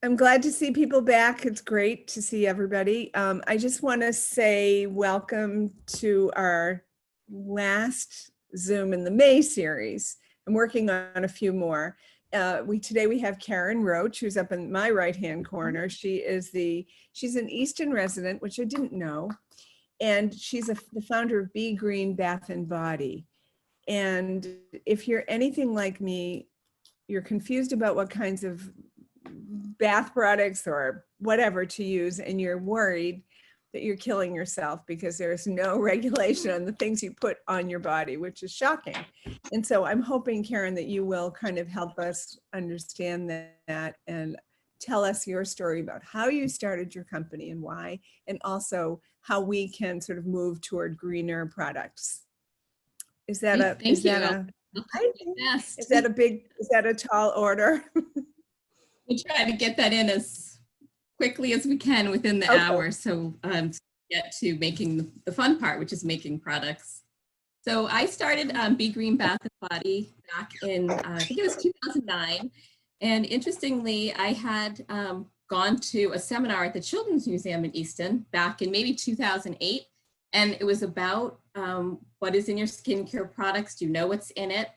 I'm glad to see people back. It's great to see everybody. I just want to say welcome to our last Zoom in the May series. I'm working on a few more. Today we have Karen Roach, who's up in my right-hand corner. She's an Easton resident, which I didn't know, and she's the founder of Be Green Bath and Body. And if you're anything like me, you're confused about what kinds of bath products or whatever to use, and you're worried that you're killing yourself because there's no regulation on the things you put on your body, which is shocking. And so I'm hoping, Karen, that you will kind of help us understand that and tell us your story about how you started your company and why, and also how we can sort of move toward greener products. Is that a tall order? We try to get that in as quickly as we can within the hour, so get to making the fun part, which is making products. So I started Be Green Bath and Body back in, I think it was 2009. And interestingly, I had gone to a seminar at the Children's Museum in Easton back in maybe 2008. And it was about what is in your skincare products. Do you know what's in it?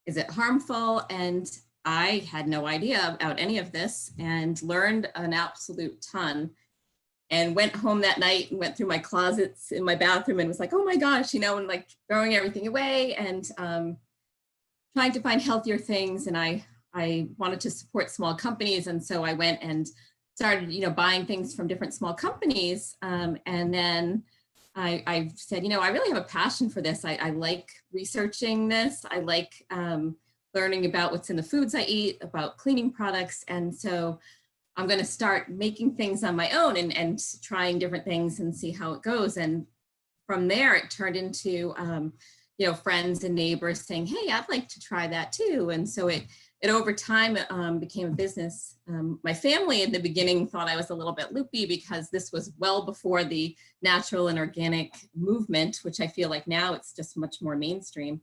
Is it harmful? And I had no idea about any of this and learned an absolute ton, and went home that night and went through my closets in my bathroom and was like, oh my gosh, and like throwing everything away and trying to find healthier things. And I wanted to support small companies. And so I went and started, buying things from different small companies. And then I said, I really have a passion for this. I like researching this. I like learning about what's in the foods I eat, about cleaning products. And so I'm going to start making things on my own and trying different things and see how it goes. And from there, it turned into, friends and neighbors saying, hey, I'd like to try that too. And so it over time became a business. My family in the beginning thought I was a little bit loopy because this was well before the natural and organic movement, which I feel like now it's just much more mainstream.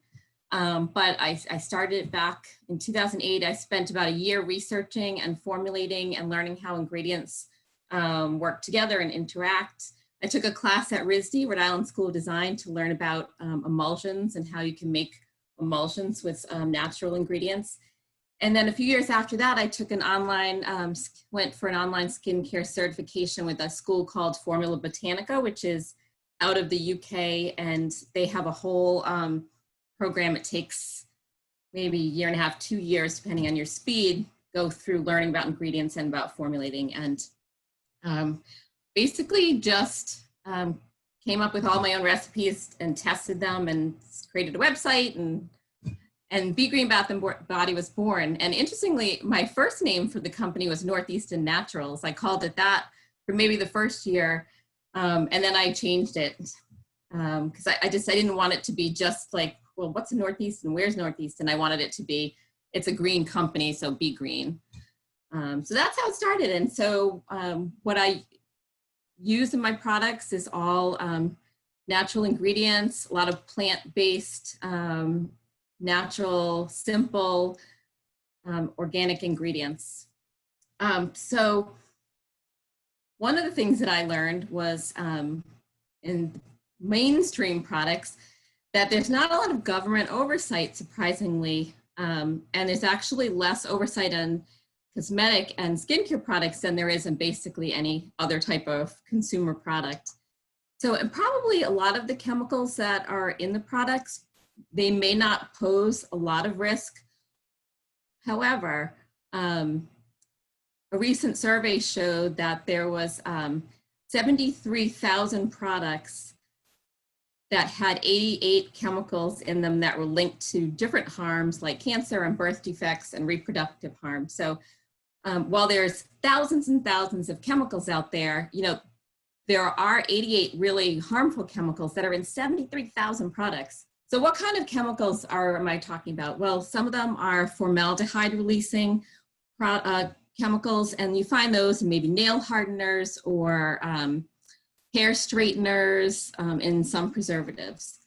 But I started it back in 2008. I spent about a year researching and formulating and learning how ingredients work together and interact. I took a class at RISD, Rhode Island School of Design, to learn about emulsions and how you can make emulsions with natural ingredients. And then a few years after that, I took went for an online skincare certification with a school called Formula Botanica, which is out of the UK, and they have a whole program. It takes maybe a year and a half, 2 years, depending on your speed, go through learning about ingredients and about formulating. And basically just came up with all my own recipes and tested them and created a website, and Be Green Bath and Body was born. And interestingly, my first name for the company was Northeastern Naturals. I called it that for maybe the first year, and then I changed it because I didn't want it to be just like, well, what's Northeast and where's Northeast? And I wanted it to be, it's a green company, so Be Green. So that's how it started. And so what I use in my products is all natural ingredients, a lot of plant-based, natural, simple, organic ingredients. So one of the things that I learned was in mainstream products, that there's not a lot of government oversight, surprisingly, and there's actually less oversight on cosmetic and skincare products than there is in basically any other type of consumer product. So, and probably a lot of the chemicals that are in the products, they may not pose a lot of risk. However, a recent survey showed that there was 73,000 products that had 88 chemicals in them that were linked to different harms like cancer and birth defects and reproductive harm. So while there's thousands and thousands of chemicals out there, you know, there are 88 really harmful chemicals that are in 73,000 products. So what kind of chemicals am I talking about? Well, some of them are formaldehyde releasing chemicals, and you find those in maybe nail hardeners or hair straighteners, in some preservatives.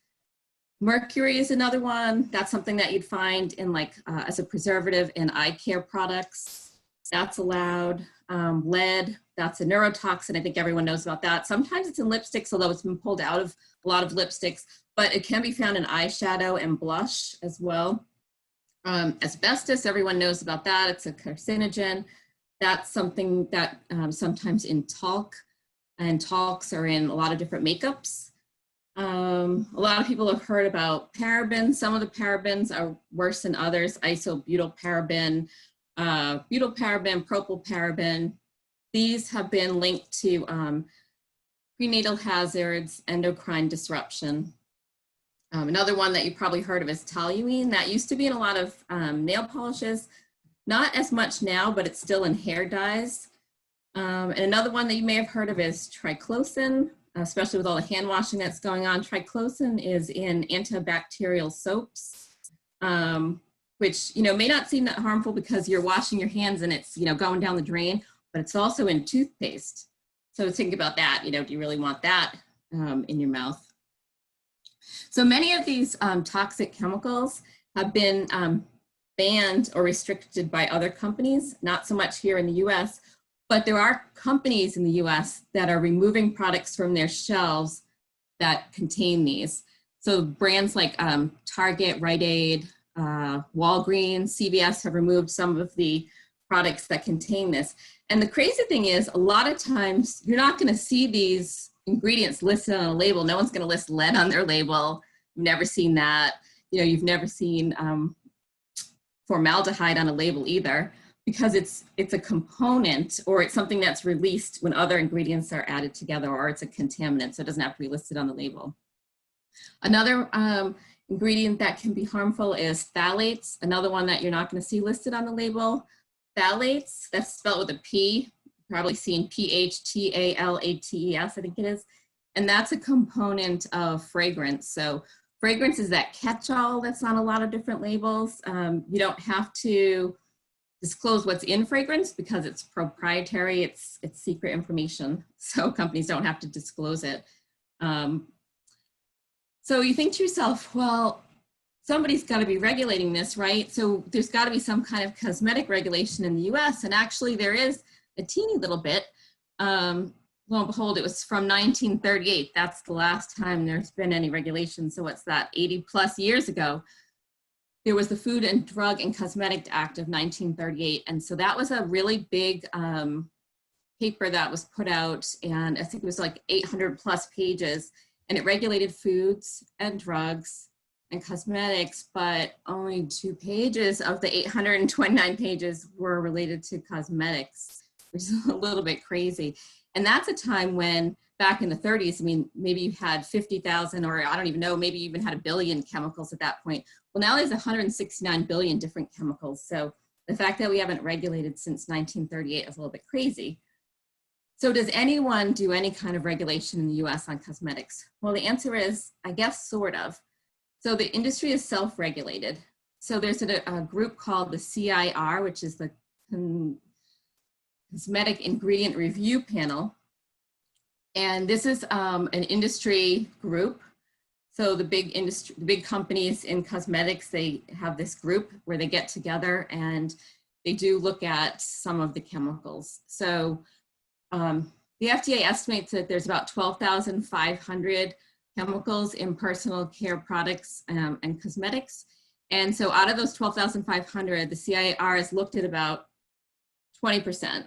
Mercury is another one. That's something that you'd find in like as a preservative in eye care products. That's allowed. Lead, that's a neurotoxin. I think everyone knows about that. Sometimes it's in lipsticks, although it's been pulled out of a lot of lipsticks, but it can be found in eyeshadow and blush as well. Asbestos, everyone knows about that. It's a carcinogen. That's something that sometimes in talc, and talcs are in a lot of different makeups. A lot of people have heard about parabens. Some of the parabens are worse than others. Isobutylparaben, butylparaben, propylparaben. These have been linked to prenatal hazards, endocrine disruption. Another one that you probably heard of is toluene. That used to be in a lot of nail polishes. Not as much now, but it's still in hair dyes. And another one that you may have heard of is triclosan, especially with all the hand washing that's going on. Triclosan is in antibacterial soaps, which, you know, may not seem that harmful because you're washing your hands and it's, you know, going down the drain, but it's also in toothpaste. So think about that, you know, do you really want that in your mouth? So many of these toxic chemicals have been banned or restricted by other companies, not so much here in the US, but there are companies in the US that are removing products from their shelves that contain these. So brands like Target, Rite Aid, Walgreens, CVS have removed some of the products that contain this. And the crazy thing is, a lot of times you're not gonna see these ingredients listed on a label. No one's gonna list lead on their label. You've never seen that. You know, you've never seen formaldehyde on a label either, because it's a component, or it's something that's released when other ingredients are added together, or it's a contaminant, so it doesn't have to be listed on the label. Another ingredient that can be harmful is phthalates, another one that you're not going to see listed on the label. Phthalates, that's spelled with a P, probably seen P-H-T-A-L-A-T-E-S, I think it is, and that's a component of fragrance. So fragrance is that catch-all that's on a lot of different labels. You don't have to disclose what's in fragrance because it's proprietary, it's secret information, so companies don't have to disclose it. So you think to yourself, well, somebody's got to be regulating this, right? So there's got to be some kind of cosmetic regulation in the US, and actually there is a teeny little bit. Lo and behold, it was from 1938. That's the last time there's been any regulation. So what's that, 80 plus years ago? There was the Food and Drug and Cosmetic Act of 1938. And so that was a really big paper that was put out, and I think it was like 800 plus pages, and it regulated foods and drugs and cosmetics, but only 2 pages of the 829 pages were related to cosmetics, which is a little bit crazy. And that's a time when, back in the 30s, I mean, maybe you had 50,000, or I don't even know, maybe you even had 1 billion chemicals at that point. Well, now there's 169 billion different chemicals. So the fact that we haven't regulated since 1938 is a little bit crazy. So does anyone do any kind of regulation in the US on cosmetics? Well, the answer is, I guess, sort of. So the industry is self-regulated. So there's a group called the CIR, which is the Cosmetic Ingredient Review Panel. And this is an industry group. So the big companies in cosmetics, they have this group where they get together and they do look at some of the chemicals. So the FDA estimates that there's about 12,500 chemicals in personal care products and cosmetics. And so out of those 12,500, the CIR has looked at about 20%.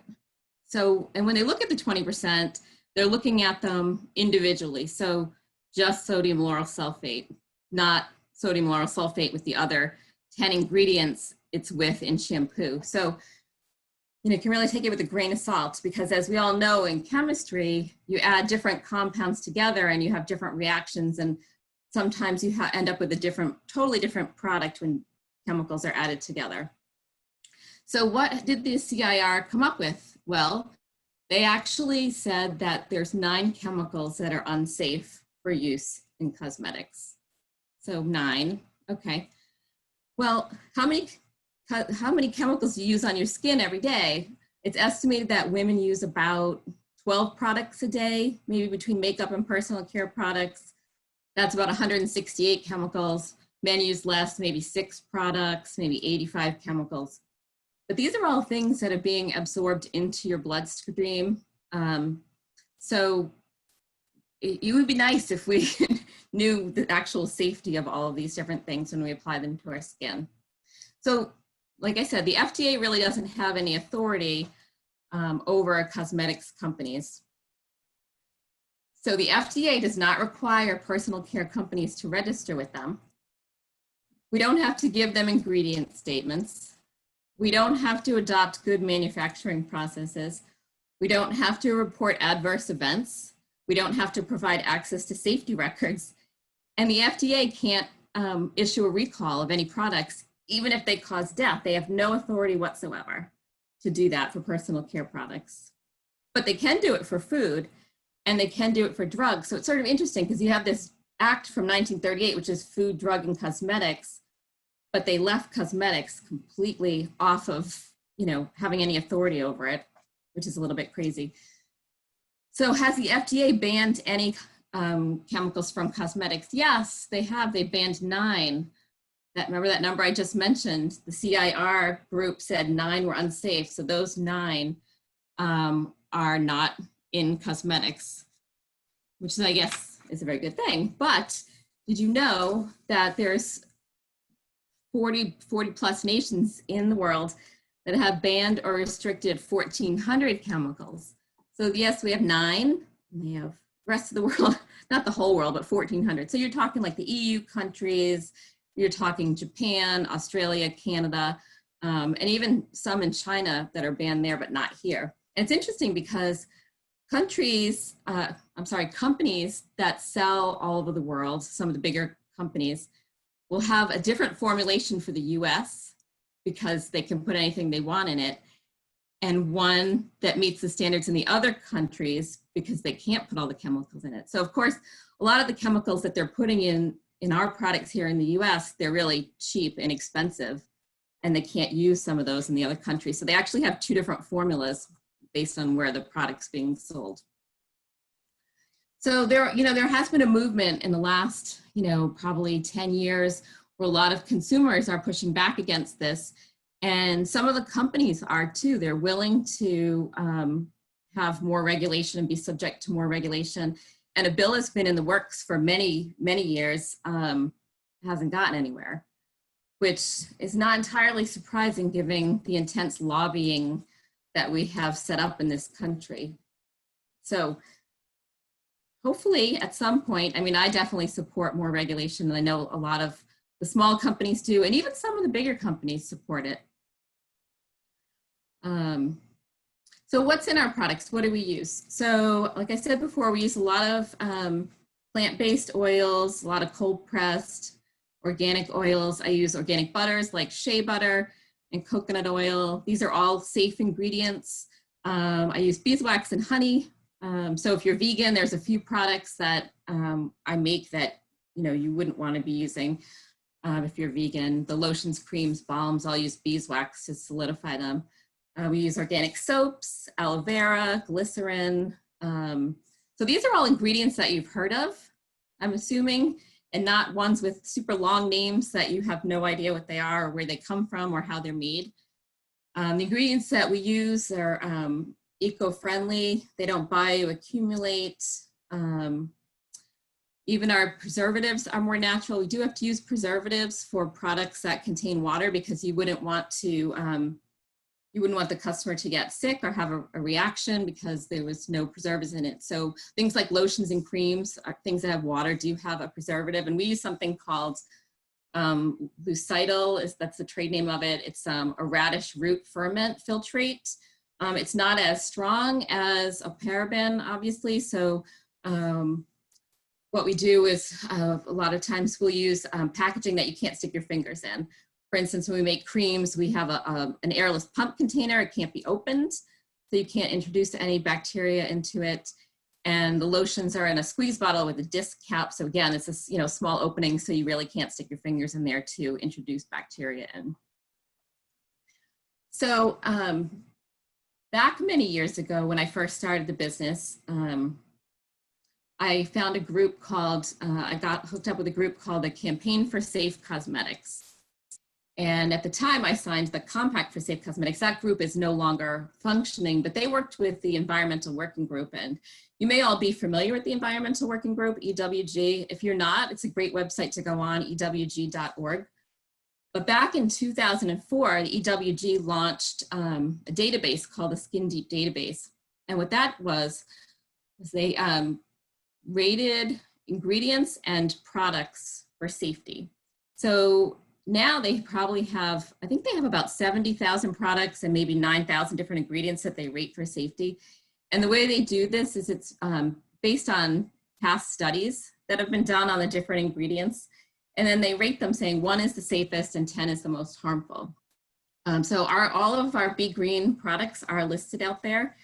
So, and when they look at the 20%, they're looking at them individually. So just sodium lauryl sulfate, not sodium lauryl sulfate with the other 10 ingredients it's with in shampoo. So, you know, you can really take it with a grain of salt, because as we all know in chemistry, you add different compounds together and you have different reactions. And sometimes you end up with a totally different product when chemicals are added together. So what did the CIR come up with? Well, they actually said that there's 9 chemicals that are unsafe for use in cosmetics. So 9, okay. Well, how many chemicals do you use on your skin every day? It's estimated that women use about 12 products a day, maybe between makeup and personal care products. That's about 168 chemicals. Men use less, maybe 6 products, maybe 85 chemicals. But these are all things that are being absorbed into your bloodstream. So it would be nice if we knew the actual safety of all of these different things when we apply them to our skin. So, like I said, the FDA really doesn't have any authority over cosmetics companies. So the FDA does not require personal care companies to register with them. We don't have to give them ingredient statements. We don't have to adopt good manufacturing processes. We don't have to report adverse events. We don't have to provide access to safety records. And the FDA can't issue a recall of any products, even if they cause death. They have no authority whatsoever to do that for personal care products. But they can do it for food, and they can do it for drugs. So it's sort of interesting because you have this act from 1938, which is Food, Drug, and Cosmetics, but they left cosmetics completely off of, having any authority over it, which is a little bit crazy. So has the FDA banned any chemicals from cosmetics? Yes, they have. They banned 9. Remember that number I just mentioned? The CIR group said 9 were unsafe. So those 9 are not in cosmetics, which I guess is a very good thing. But did you know that there's 40 plus nations in the world that have banned or restricted 1,400 chemicals? So yes, we have 9, and we have the rest of the world, not the whole world, but 1,400. So you're talking like the EU countries, you're talking Japan, Australia, Canada, and even some in China that are banned there, but not here. And it's interesting because companies that sell all over the world, some of the bigger companies, will have a different formulation for the US because they can put anything they want in it, and one that meets the standards in the other countries because they can't put all the chemicals in it. So of course, a lot of the chemicals that they're putting in our products here in the US, they're really cheap and expensive, and they can't use some of those in the other countries. So they actually have 2 different formulas based on where the product's being sold. So there has been a movement in the last, probably 10 years where a lot of consumers are pushing back against this. And some of the companies are too. They're willing to have more regulation and be subject to more regulation. And a bill has been in the works for many, many years, hasn't gotten anywhere, which is not entirely surprising given the intense lobbying that we have set up in this country. So hopefully at some point, I definitely support more regulation, and I know a lot of the small companies do, and even some of the bigger companies support it. So what's in our products? What do we use? So like I said before, we use a lot of plant-based oils, a lot of cold-pressed organic oils. I use organic butters like shea butter and coconut oil. These are all safe ingredients. I use beeswax and honey. So if you're vegan, there's a few products that I make that you wouldn't want to be using if you're vegan. The lotions, creams, balms, I'll use beeswax to solidify them. We use organic soaps, aloe vera, glycerin. So these are all ingredients that you've heard of, I'm assuming, and not ones with super long names that you have no idea what they are or where they come from or how they're made. The ingredients that we use are eco-friendly. They don't bioaccumulate. Even our preservatives are more natural. We do have to use preservatives for products that contain water because you wouldn't want the customer to get sick or have a reaction because there was no preservatives in it. So things like lotions and creams, things that have water, do have a preservative. And we use something called lucidal, that's the trade name of it. It's a radish root ferment filtrate. It's not as strong as a paraben, obviously. So what we do is a lot of times we'll use packaging that you can't stick your fingers in. For instance, when we make creams, we have an airless pump container. It can't be opened, so you can't introduce any bacteria into it. And the lotions are in a squeeze bottle with a disc cap. So again, it's a small opening, so you really can't stick your fingers in there to introduce bacteria in. So back many years ago when I first started the business, I found a group called, I got hooked up with a group called the Campaign for Safe Cosmetics. And at the time I signed the Compact for Safe Cosmetics. That group is no longer functioning, but they worked with the Environmental Working Group. And you may all be familiar with the Environmental Working Group, EWG. If you're not, it's a great website to go on, ewg.org. But back in 2004, the EWG launched a database called the Skin Deep Database. And what that was they rated ingredients and products for safety. So now they probably have, I think they have about 70,000 products and maybe 9,000 different ingredients that they rate for safety. And the way they do this is it's based on past studies that have been done on the different ingredients. And then they rate them saying 1 is the safest and 10 is the most harmful. So all of our Be Green products are listed out there.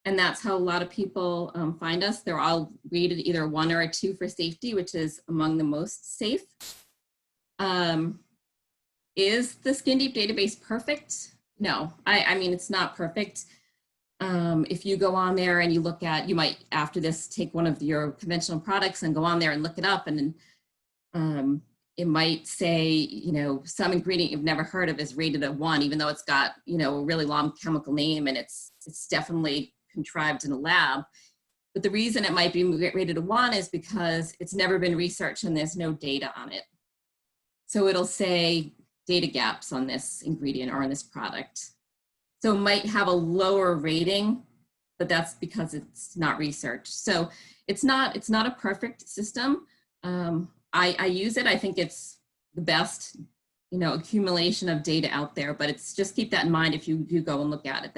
And that's how a lot of people find us. They're all rated either 1 or a 2 for safety, which is among the most safe. Is the Skin Deep database perfect? No, I mean, it's not perfect. If you go on there and you look at, you might after this take one of your conventional products and go on there and look it up, and it might say, some ingredient you've never heard of is rated a 1, even though it's got, a really long chemical name and it's definitely contrived in a lab. But the reason it might be rated a 1 is because it's never been researched and there's no data on it. So it'll say data gaps on this ingredient or on this product. So it might have a lower rating, but that's because it's not researched. So it's not a perfect system. I use it. I think it's the best, accumulation of data out there, but it's just keep that in mind if you go and look at it.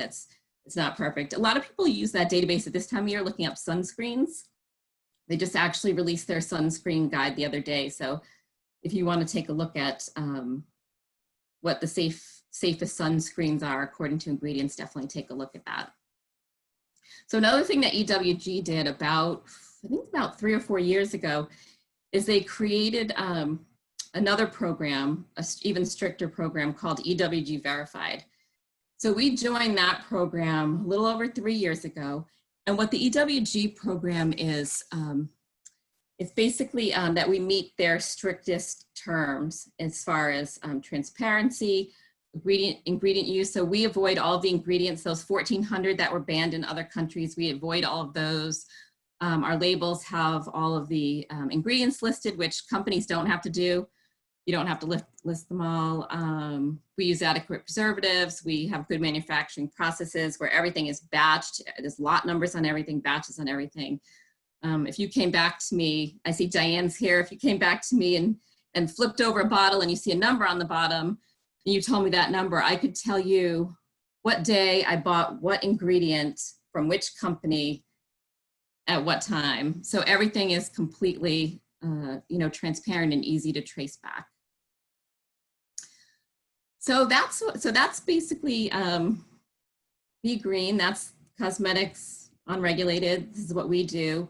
It's not perfect. A lot of people use that database at this time of year looking up sunscreens. They just actually released their sunscreen guide the other day. So if you want to take a look at what the safest sunscreens are according to ingredients, definitely take a look at that. So another thing that EWG did I think about 3 or 4 years ago, is they created another program, an even stricter program called Ewg Verified. So we joined that program a little over 3 years ago. And what the EWG program is, it's basically that we meet their strictest terms as far as transparency, ingredient use. So we avoid all the ingredients, those 1,400 that were banned in other countries, we avoid all of those. Our labels have all of the ingredients listed, which companies don't have to do. You don't have to list them all. We use adequate preservatives. We have good manufacturing processes where everything is batched. There's lot numbers on everything, batches on everything. If you came back to me, I see Diane's here. If you came back to me and flipped over a bottle and you see a number on the bottom and you told me that number, I could tell you what day I bought what ingredient from which company at what time. So everything is completely transparent and easy to trace back. So that's basically Be Green. That's cosmetics unregulated. This is what we do.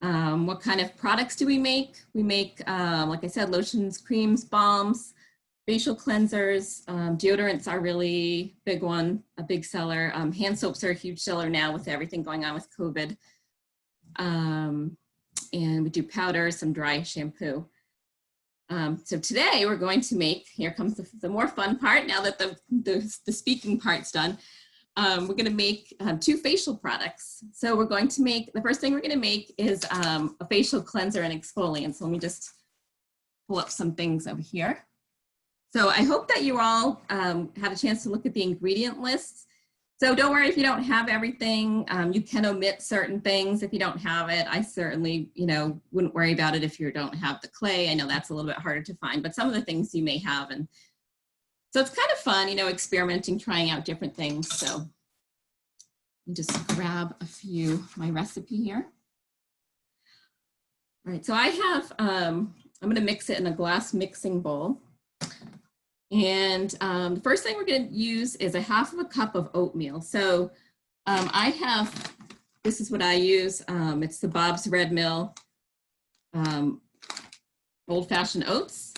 What kind of products do we make? We make, like I said, lotions, creams, balms, facial cleansers. Deodorants are really big one, a big seller. Hand soaps are a huge seller now with everything going on with COVID. And we do powder, some dry shampoo. So today we're going to make, here comes the more fun part now that the speaking part's done. We're going to make 2 facial products. So we're going to make, the first thing we're going to make is a facial cleanser and exfoliant. So let me just pull up some things over here. So I hope that you all had a chance to look at the ingredient lists. So don't worry if you don't have everything. You can omit certain things if you don't have it. I certainly, wouldn't worry about it if you don't have the clay. I know that's a little bit harder to find, but some of the things you may have. And so it's kind of fun, experimenting, trying out different things. So let me just grab my recipe here. All right, so I have, I'm gonna mix it in a glass mixing bowl. And the first thing we're gonna use is 1/2 cup of oatmeal. So I have, this is what I use. It's the Bob's Red Mill old-fashioned oats.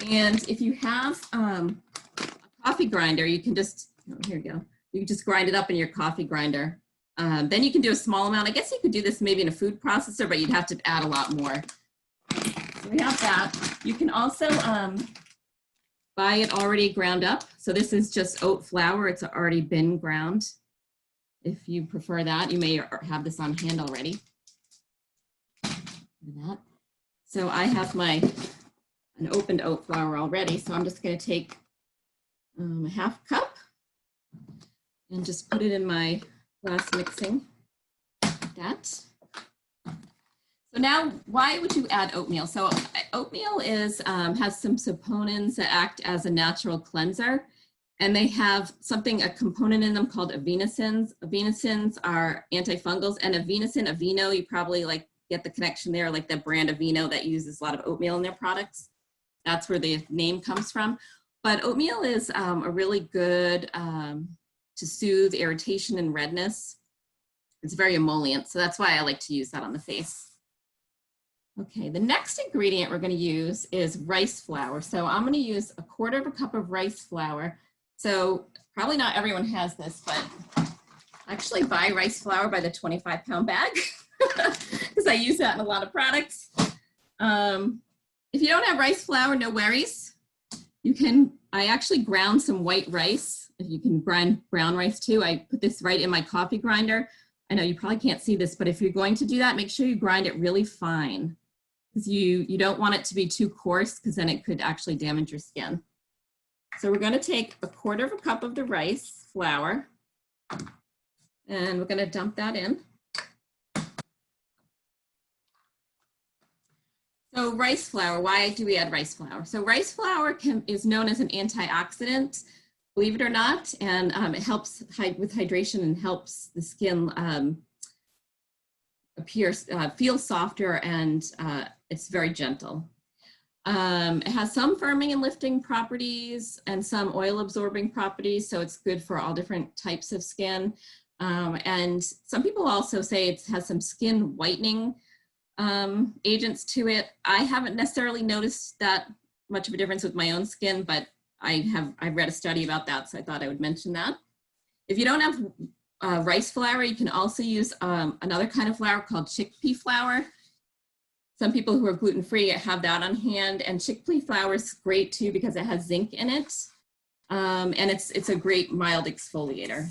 And if you have a coffee grinder, you can just, oh, here you go. You can just grind it up in your coffee grinder. Then you can do a small amount. I guess you could do this maybe in a food processor, but you'd have to add a lot more. So we have that. You can also buy it already ground up. So this is just oat flour. It's already been ground. If you prefer that, you may have this on hand already. That. So I have an opened oat flour already. So I'm just going to take a 1/2 cup and just put it in my glass mixing. Like that. So now, why would you add oatmeal? So oatmeal is has some saponins that act as a natural cleanser, and they have a component in them called avinosins. Avinosins are antifungals, and Aveeno, you probably like get the connection there, like the brand Aveeno that uses a lot of oatmeal in their products. That's where the name comes from. But oatmeal is a really good to soothe irritation and redness. It's very emollient, so that's why I like to use that on the face. Okay, the next ingredient we're going to use is rice flour. So I'm going to use 1/4 cup of rice flour. So probably not everyone has this, but I actually buy rice flour by the 25-pound bag because I use that in a lot of products. If you don't have rice flour, no worries. I actually ground some white rice. If you can grind brown rice too, I put this right in my coffee grinder. I know you probably can't see this, but if you're going to do that, make sure you grind it really fine, because you don't want it to be too coarse, because then it could actually damage your skin. So we're going to take 1/4 cup of the rice flour, and we're going to dump that in. So rice flour, why do we add rice flour? So rice flour is known as an antioxidant, believe it or not, and it helps with hydration and helps the skin feel softer, and it's very gentle. It has some firming and lifting properties and some oil absorbing properties, so it's good for all different types of skin. And some people also say it has some skin whitening agents to it. I haven't necessarily noticed that much of a difference with my own skin, but I've read a study about that, so I thought I would mention that. If you don't have rice flour, you can also use another kind of flour called chickpea flour. Some people who are gluten-free have that on hand, and chickpea flour is great too because it has zinc in it, and it's a great mild exfoliator.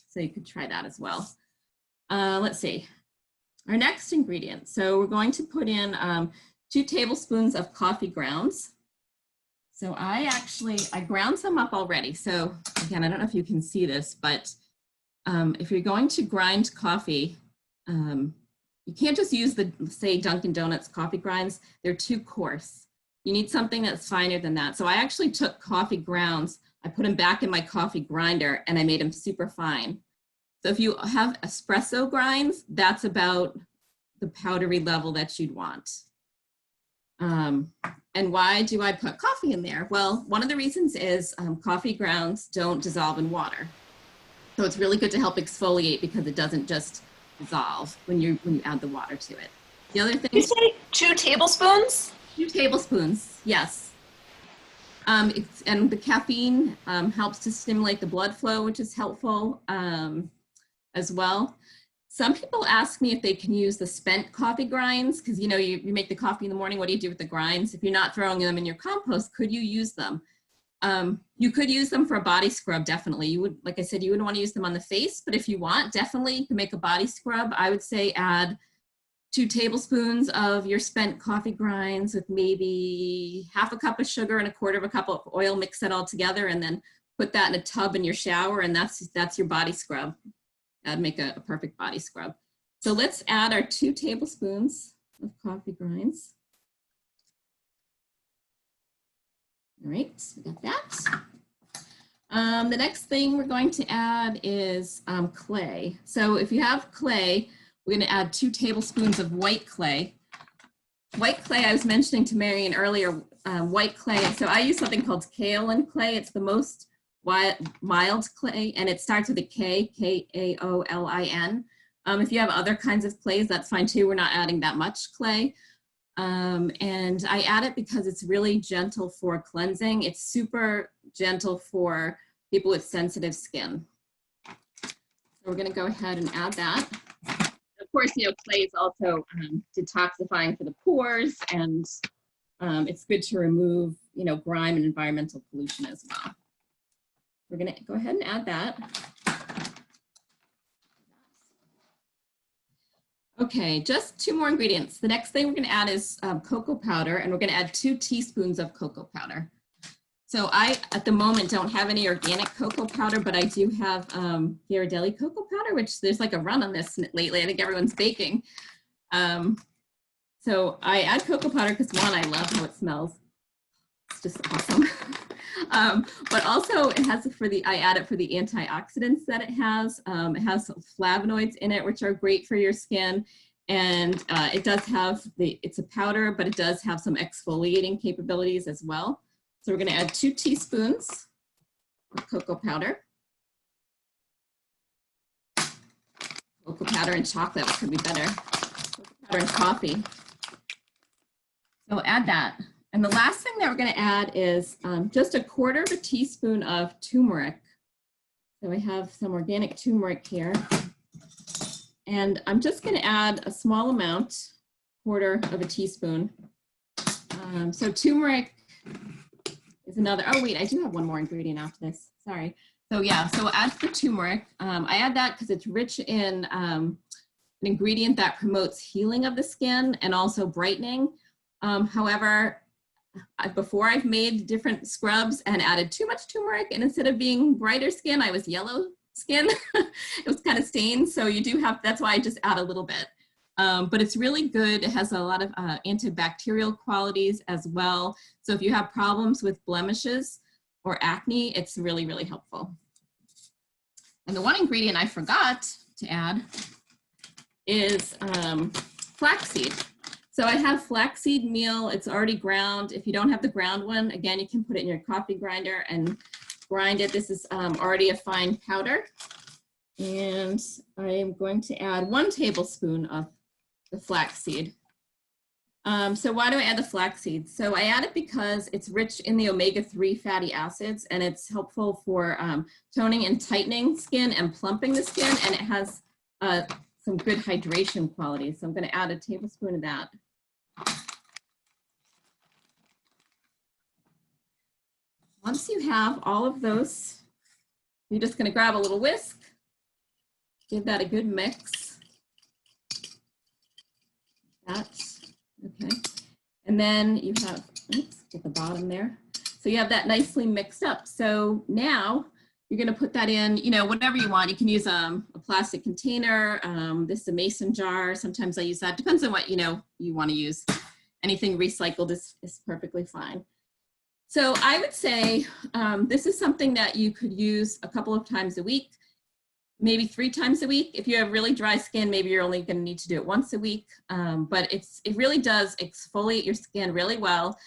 So you could try that as well. Let's see. Our next ingredient. So we're going to put in 2 tablespoons of coffee grounds. So I ground some up already. So again, I don't know if you can see this, but if you're going to grind coffee, you can't just use the, say, Dunkin' Donuts coffee grinds. They're too coarse. You need something that's finer than that. So I actually took coffee grounds, I put them back in my coffee grinder, and I made them super fine. So if you have espresso grinds, that's about the powdery level that you'd want. And why do I put coffee in there? Well, one of the reasons is coffee grounds don't dissolve in water. So it's really good to help exfoliate because it doesn't just dissolve when you add the water to it. The other thing— You say 2 tablespoons? 2 tablespoons, yes. And the caffeine helps to stimulate the blood flow, which is helpful as well. Some people ask me if they can use the spent coffee grinds, because you know you make the coffee in the morning. What do you do with the grinds? If you're not throwing them in your compost, could you use them? You could use them for a body scrub, definitely. You would, like I said, you wouldn't want to use them on the face, but if you want, definitely you can make a body scrub. I would say add 2 tablespoons of your spent coffee grinds with maybe 1/2 cup of sugar and 1/4 cup of oil, mix that all together, and then put that in a tub in your shower, and that's your body scrub. That'd make a perfect body scrub. So let's add our 2 tablespoons of coffee grinds. All right, so we got that. The next thing we're going to add is clay. So if you have clay, we're going to add 2 tablespoons of white clay. white clay, I was mentioning to Marion earlier, white clay. So I use something called kaolin clay. It's the most mild clay, and it starts with a K, Kaolin. If you have other kinds of clays, that's fine too. We're not adding that much clay. And I add it because it's really gentle for cleansing. It's super gentle for people with sensitive skin. So we're gonna go ahead and add that. Of course, you know, clay is also detoxifying for the pores, and it's good to remove, you know, grime and environmental pollution as well. We're gonna go ahead and add that. Okay, just 2 more ingredients. The next thing we're gonna add is cocoa powder, and we're gonna add 2 teaspoons of cocoa powder. So I, at the moment, don't have any organic cocoa powder, but I do have Ghirardelli cocoa powder, which there's like a run on this lately. I think everyone's baking. So I add cocoa powder because, one, I love how it smells. It's just awesome. But also it has I add it for the antioxidants that it has. It has flavonoids in it, which are great for your skin. And it does have it's a powder, but it does have some exfoliating capabilities as well. So we're going to add 2 teaspoons of cocoa powder. Cocoa powder and chocolate could be better. Cocoa powder and coffee. So we'll add that. And the last thing that we're going to add is just 1/4 teaspoon of turmeric. So I have some organic turmeric here. And I'm just going to add a small amount, 1/4 teaspoon. So turmeric is another, oh wait, I do have one more ingredient after this, sorry. So yeah, so we'll add the turmeric. I add that because it's rich in an ingredient that promotes healing of the skin and also brightening. However, before I've made different scrubs and added too much turmeric, and instead of being brighter skin, I was yellow skin. It was kind of stained, so you do have, that's why I just add a little bit. But it's really good. It has a lot of antibacterial qualities as well. So if you have problems with blemishes or acne, it's really, really helpful. And the one ingredient I forgot to add is flaxseed. So I have flaxseed meal. It's already ground. If you don't have the ground one, again, you can put it in your coffee grinder and grind it. This is already a fine powder. And I am going to add 1 tablespoon of the flaxseed. So why do I add the flaxseed? So I add it because it's rich in the omega-3 fatty acids, and it's helpful for toning and tightening skin and plumping the skin, and it has some good hydration qualities. So I'm going to add 1 tablespoon of that. Once you have all of those, you're just going to grab a little whisk, give that a good mix. Okay, and then you have, oops, at the bottom there. So you have that nicely mixed up. So now you're going to put that in, you know, whatever you want. You can use a plastic container. This is a mason jar. Sometimes I use that. Depends on what, you know, you want to use. Anything recycled is perfectly fine. So I would say this is something that you could use a couple of times a week. Maybe 3 times a week. If you have really dry skin, maybe you're only going to need to do it once a week. But it really does exfoliate your skin really well,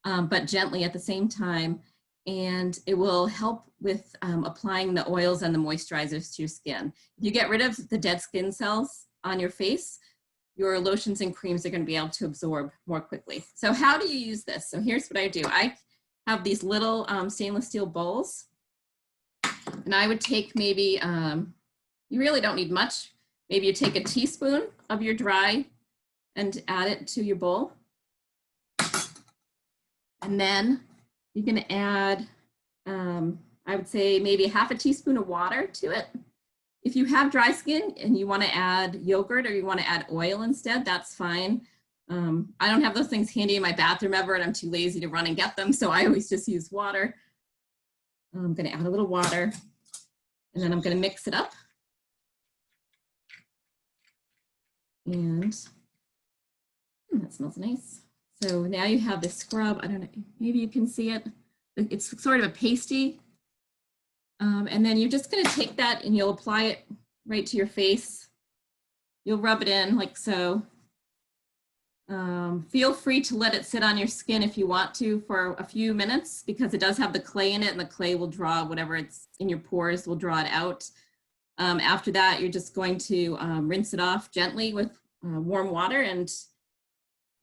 but gently at the same time. And it will help with applying the oils and the moisturizers to your skin. If you get rid of the dead skin cells on your face, your lotions and creams are going to be able to absorb more quickly. So how do you use this? So here's what I do. I have these little stainless steel bowls. And I would take maybe, you really don't need much. Maybe you take 1 teaspoon of your dry and add it to your bowl. And then you're going to add, I would say maybe 1/2 teaspoon of water to it. If you have dry skin and you want to add yogurt or you want to add oil instead, that's fine. I don't have those things handy in my bathroom ever, and I'm too lazy to run and get them. So I always just use water. I'm going to add a little water, and then I'm going to mix it up. And that smells nice. So now you have this scrub. I don't know, maybe you can see it. It's sort of a pasty. And then you're just going to take that and you'll apply it right to your face. You'll rub it in like so. Feel free to let it sit on your skin if you want to for a few minutes, because it does have the clay in it, and the clay will draw whatever it's in your pores, will draw it out. After that, you're just going to rinse it off gently with warm water, and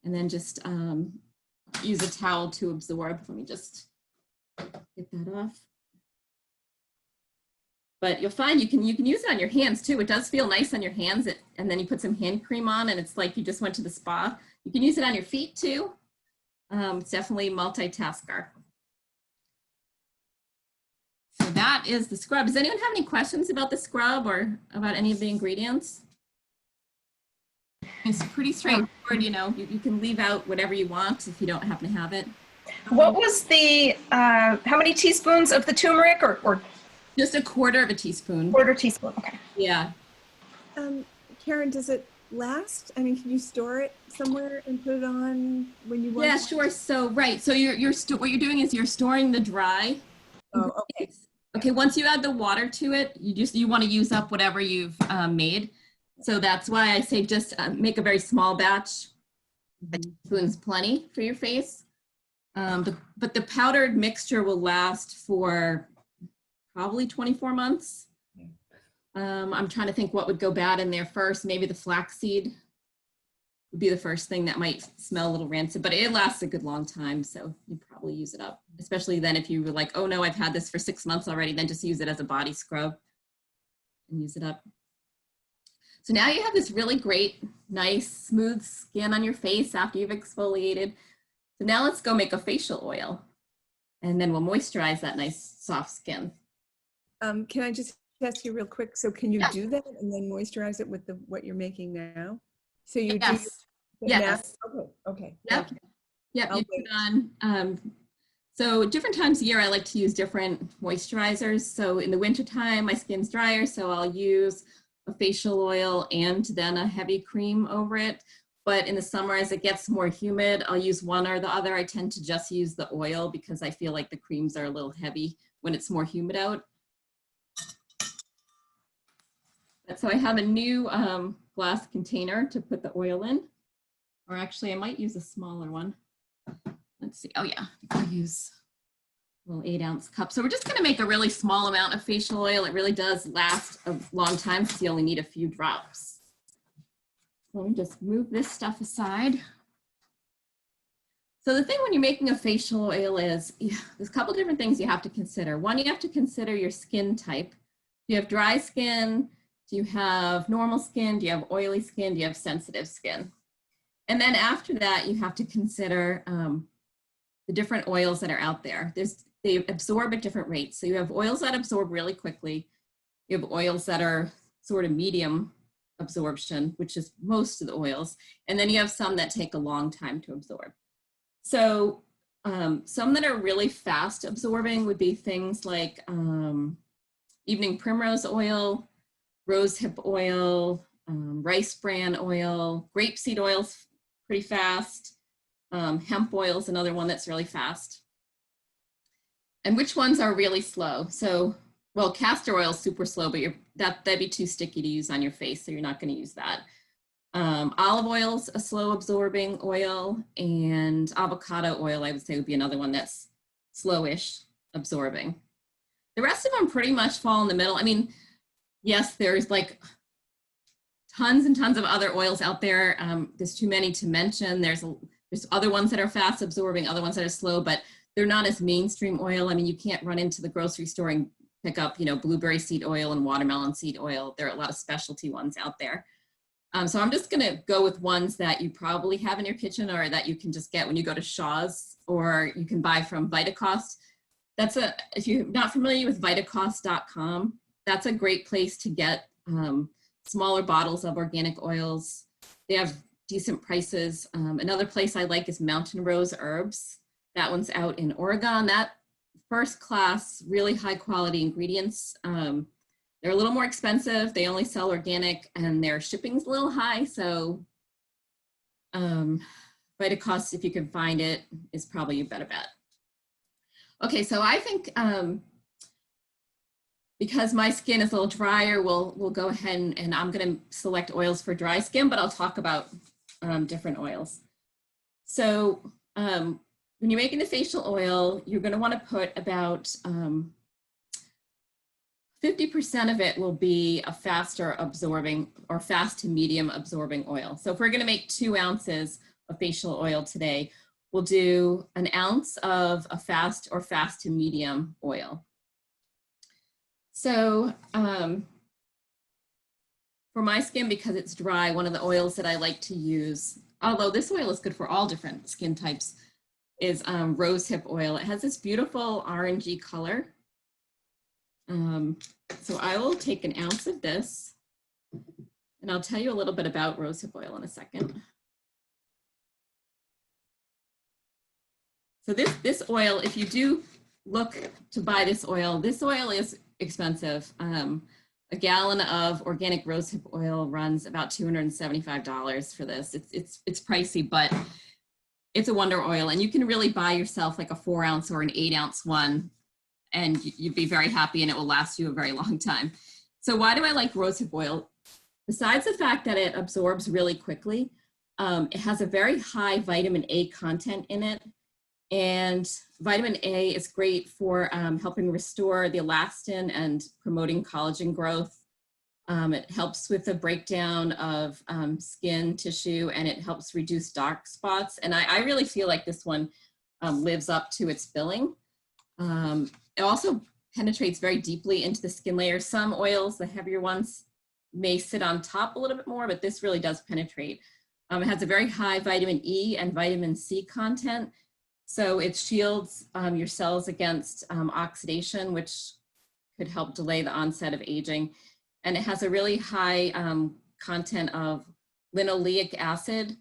then just use a towel to absorb. Let me just get that off. But you'll find you can use it on your hands too. It does feel nice on your hands, and then you put some hand cream on, and it's like you just went to the spa. You can use it on your feet too. It's definitely multitasker. So that is the scrub. Does anyone have any questions about the scrub or about any of the ingredients? It's pretty straightforward, you know. You can leave out whatever you want if you don't happen to have it. What was the, how many teaspoons of the turmeric or Just a quarter of a teaspoon. quarter teaspoon? Okay. Yeah. Karen, does it last? I mean, can you store it somewhere and put it on when you want? Yeah, sure. So, right. So what you're doing is you're storing the dry. Oh, okay. Okay, once you add the water to it, you want to use up whatever you've made. So that's why I say just make a very small batch. A teaspoon's plenty for your face. But the powdered mixture will last for probably 24 months. I'm trying to think what would go bad in there first. Maybe the flaxseed would be the first thing that might smell a little rancid, but it lasts a good long time, so you probably use it up. Especially then if you were like, oh no, I've had this for 6 months already, then just use it as a body scrub and use it up. So now you have this really great, nice, smooth skin on your face after you've exfoliated. So now let's go make a facial oil, and then we'll moisturize that nice, soft skin. Can I just ask you real quick? So can you do that and then moisturize it with what you're making now? So you do Yes. Okay. Yep. Yep. You put on. So different times of year, I like to use different moisturizers. So in the wintertime, my skin's drier, so I'll use a facial oil and then a heavy cream over it. But in the summer, as it gets more humid, I'll use one or the other. I tend to just use the oil because I feel like the creams are a little heavy when it's more humid out. So I have a new glass container to put the oil in, or actually I might use a smaller one. Let's see. Oh yeah, I'll use a little 8-ounce cup. So we're just going to make a really small amount of facial oil. It really does last a long time because you only need a few drops. Let me just move this stuff aside. So the thing when you're making a facial oil is there's a couple different things you have to consider. One, you have to consider your skin type. Do you have dry skin? Do you have normal skin? Do you have oily skin? Do you have sensitive skin? And then after that, you have to consider the different oils that are out there. They absorb at different rates. So you have oils that absorb really quickly. You have oils that are sort of medium absorption, which is most of the oils. And then you have some that take a long time to absorb. So some that are really fast absorbing would be things like evening primrose oil, rosehip oil, rice bran oil, grapeseed oil's pretty fast. Hemp oil is another one that's really fast. And which ones are really slow? So, well, castor oil is super slow, but that'd be too sticky to use on your face, so you're not going to use that. Olive oil's a slow absorbing oil, and avocado oil, I would say, would be another one that's slowish absorbing. The rest of them pretty much fall in the middle. I mean, yes, there's like tons and tons of other oils out there. There's too many to mention. There's other ones that are fast absorbing, other ones that are slow, but they're not as mainstream oil. I mean, you can't run into the grocery store and pick up, you know, blueberry seed oil and watermelon seed oil. There are a lot of specialty ones out there. So I'm just gonna go with ones that you probably have in your kitchen or that you can just get when you go to Shaw's, or you can buy from Vitacost. If you're not familiar with Vitacost.com, that's a great place to get smaller bottles of organic oils. They have decent prices. Another place I like is Mountain Rose Herbs. That one's out in Oregon. That first class, really high quality ingredients. They're a little more expensive. They only sell organic and their shipping's a little high. So Vitacost, if you can find it, is probably a better bet. Okay, so I think because my skin is a little drier, we'll go ahead and I'm gonna select oils for dry skin, but I'll talk about different oils. So when you're making the facial oil, you're going to want to put about 50% of it will be a faster absorbing or fast to medium absorbing oil. So if we're going to make 2 ounces of facial oil today, we'll do 1 ounce of a fast or fast to medium oil. So for my skin, because it's dry, one of the oils that I like to use, although this oil is good for all different skin types, is Rosehip oil. It has this beautiful orangey color. So I will take 1 ounce of this, and I'll tell you a little bit about Rosehip oil in a second. So this oil, if you do look to buy this oil is expensive. A gallon of organic rosehip oil runs about $275 for this. It's pricey, but it's a wonder oil, and you can really buy yourself like a 4 ounce or an 8 ounce one, and you'd be very happy, and it will last you a very long time. So why do I like rosehip oil? Besides the fact that it absorbs really quickly, it has a very high vitamin A content in it. And vitamin A is great for helping restore the elastin and promoting collagen growth. It helps with the breakdown of skin tissue, and it helps reduce dark spots. And I really feel like this one lives up to its billing. It also penetrates very deeply into the skin layer. Some oils, the heavier ones, may sit on top a little bit more, but this really does penetrate. It has a very high vitamin E and vitamin C content. So it shields your cells against oxidation, which could help delay the onset of aging. And it has a really high content of linoleic acid,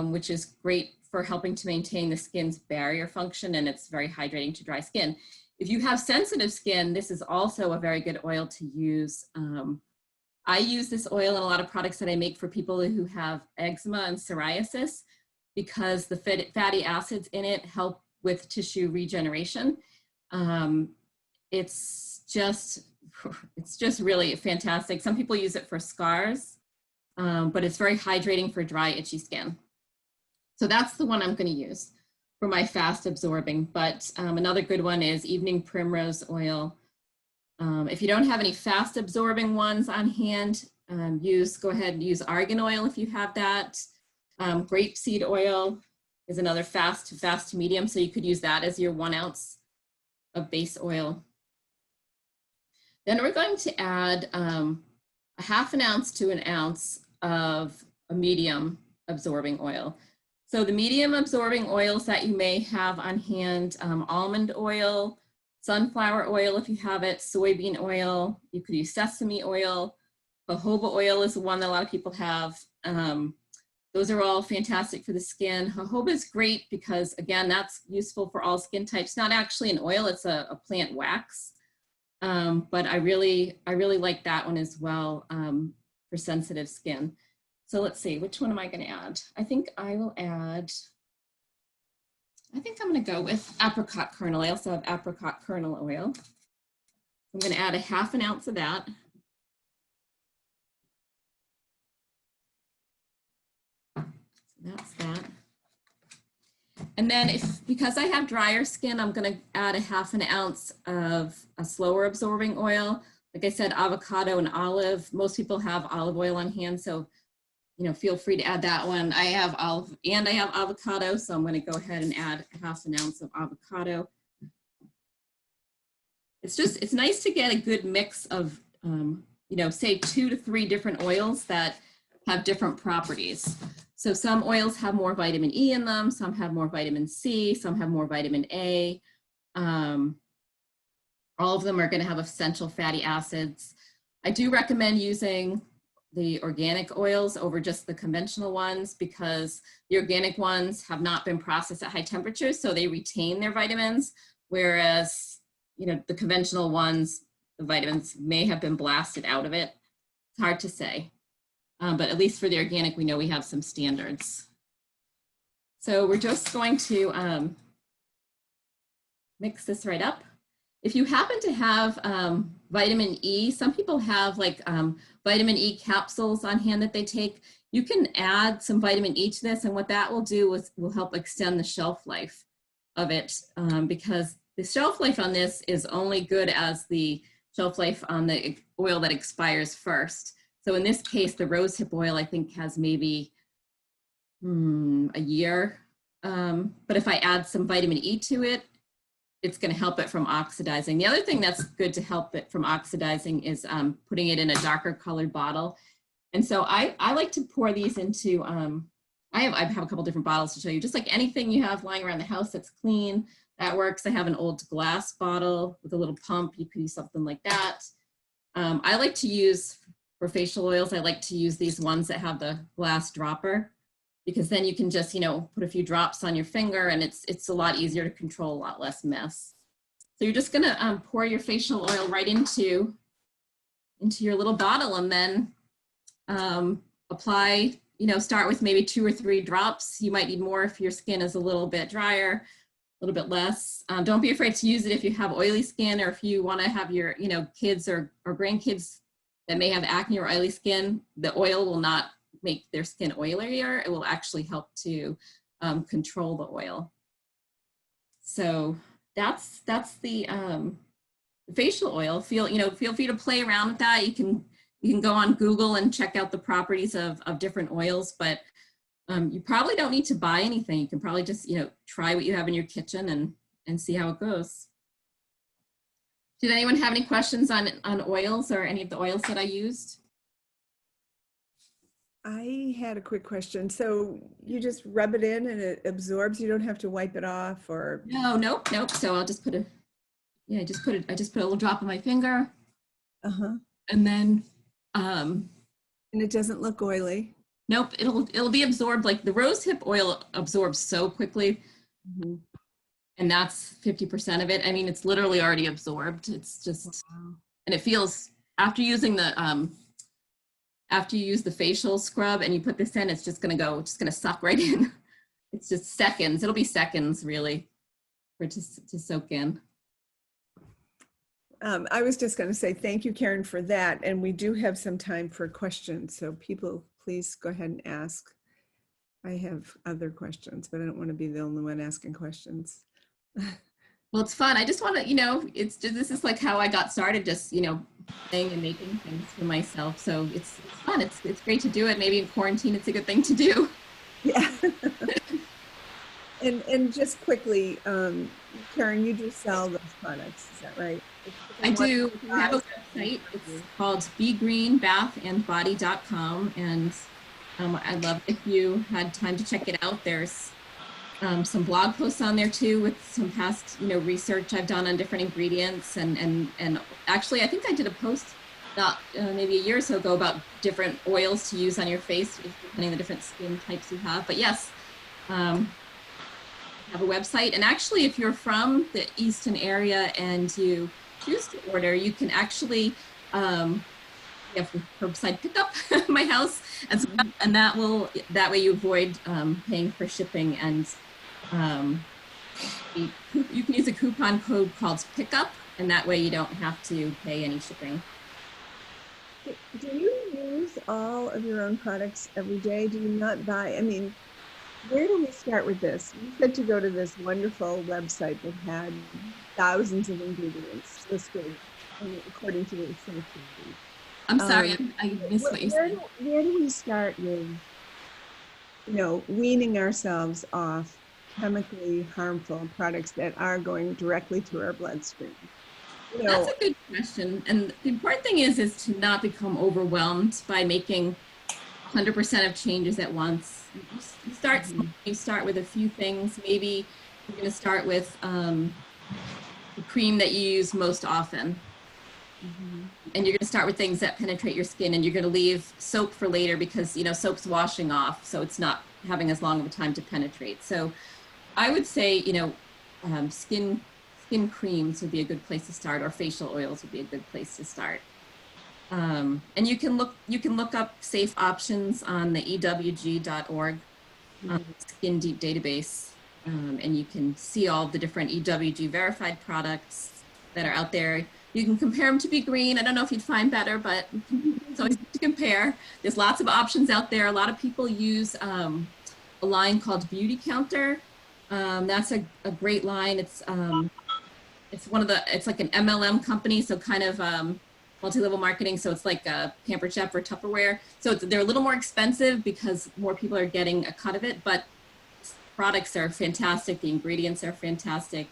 which is great for helping to maintain the skin's barrier function, and it's very hydrating to dry skin. If you have sensitive skin, this is also a very good oil to use. I use this oil in a lot of products that I make for people who have eczema and psoriasis, because the fatty acids in it help with tissue regeneration. It's just really fantastic. Some people use it for scars, but it's very hydrating for dry, itchy skin. So that's the one I'm going to use for my fast absorbing. But another good one is evening primrose oil. If you don't have any fast absorbing ones on hand, go ahead and use argan oil if you have that. Grapeseed oil is another fast to medium, so you could use that as your 1 ounce of base oil. Then we're going to add a 1/2 ounce to 1 ounce of a medium absorbing oil. So the medium absorbing oils that you may have on hand, almond oil, sunflower oil if you have it, soybean oil, you could use sesame oil, jojoba oil is the one that a lot of people have. Those are all fantastic for the skin. Jojoba is great because, again, that's useful for all skin types. Not actually an oil, it's a plant wax. But I really like that one as well for sensitive skin. So let's see, which one am I going to add? I think I'm going to go with apricot kernel. I also have apricot kernel oil. I'm going to add a 1/2 ounce of that. That's that. And then because I have drier skin, I'm going to add a 1/2 ounce of a slower absorbing oil. Like I said, avocado and olive. Most people have olive oil on hand, so feel free to add that one. I have olive and I have avocado, so I'm going to go ahead and add a 1/2 ounce of avocado. It's nice to get a good mix of say 2 to 3 different oils that have different properties. So some oils have more vitamin E in them, some have more vitamin C, some have more vitamin A. All of them are going to have essential fatty acids. I do recommend using the organic oils over just the conventional ones, because the organic ones have not been processed at high temperatures, so they retain their vitamins, whereas the conventional ones, the vitamins may have been blasted out of it. It's hard to say. But at least for the organic, we know we have some standards. So we're just going to mix this right up. if you happen to have vitamin E, some people have like vitamin E capsules on hand that they take. You can add some vitamin E to this, and what that will do is will help extend the shelf life of it, because the shelf life on this is only good as the shelf life on the oil that expires first. So in this case, the rosehip oil, I think, has maybe a year. But if I add some vitamin E to it, it's going to help it from oxidizing. The other thing that's good to help it from oxidizing is putting it in a darker colored bottle. And so I like to pour these into, I have a couple different bottles to show you, just like anything you have lying around the house that's clean, that works. I have an old glass bottle with a little pump. You could use something like that. I like to use, for facial oils, I like to use these ones that have the glass dropper, because then you can just, you know, put a few drops on your finger, and it's a lot easier to control, a lot less mess. So you're just gonna pour your facial oil right into your little bottle, and then apply, you know, start with maybe 2 or 3 drops. You might need more if your skin is a little bit drier, a little bit less. Don't be afraid to use it if you have oily skin, or if you want to have your, you know, kids or grandkids that may have acne or oily skin. The oil will not make their skin oilier. It will actually help to control the oil. So that's the facial oil. Feel free to play around with that. You can go on Google and check out the properties of different oils, but you probably don't need to buy anything. You can probably just, you know, try what you have in your kitchen and see how it goes. Did anyone have any questions on oils or any of the oils that I used? I had a quick question. So you just rub it in and it absorbs? You don't have to wipe it off, or? No, nope. So I'll just put a, I just put a little drop on my finger. And then, and it doesn't look oily? Nope, it'll be absorbed. Like the rosehip oil absorbs so quickly. And that's 50% of it. I mean, it's literally already absorbed. It's just, and it feels, after using the, after you use the facial scrub and you put this in, it's just gonna suck right in. It's just seconds. It'll be seconds really for it to soak in. I was just going to say thank you, Karen, for that. And we do have some time for questions. So people, please go ahead and ask. I have other questions, but I don't want to be the only one asking questions. Well, it's fun. I just want to, you know, this is like how I got started, just, you know, playing and making things for myself. So it's fun. It's great to do it. Maybe in quarantine, it's a good thing to do. Yeah. And just quickly, Karen, you do sell those products, is that right? I do. We have a website. It's called begreenbathandbody.com, and I'd love if you had time to check it out. There's some blog posts on there too, with some past, you know, research I've done on different ingredients, and actually I think I did a post not maybe a year or so ago about different oils to use on your face, depending on the different skin types you have. But yes, I have a website, and actually if you're from the Easton area and you choose to order, you can actually have curbside pickup at my house, and that way you avoid paying for shipping, and you can use a coupon code called pickup, and that way you don't have to pay any shipping. Do you use all of your own products every day? Do you not buy? I mean, where do we start with this? You said to go to this wonderful website that had thousands of ingredients listed according to the safety. I'm sorry, I missed what you said. Where do we start with, you know, weaning ourselves off chemically harmful products that are going directly to our bloodstream? You know, that's a good question. And the important thing is to not become overwhelmed by making 100% of changes at once. You start small. You start with a few things. Maybe you're going to start with the cream that you use most often. And you're going to start with things that penetrate your skin, and you're going to leave soap for later because, you know, soap's washing off, so it's not having as long of a time to penetrate. So I would say, you know, skin creams would be a good place to start, or facial oils would be a good place to start. And you can look up safe options on the ewg.org Skin Deep database, and you can see all the different Ewg Verified products. that are out there. You can compare them to Be Green. I don't know if you'd find better, but it's always good to compare. There's lots of options out there. A lot of people use a line called Beauty Counter. That's a great line. It's like an MLM company, so kind of multi-level marketing. So it's like a Pampered Chef or Tupperware. So they're a little more expensive because more people are getting a cut of it, but products are fantastic. The ingredients are fantastic.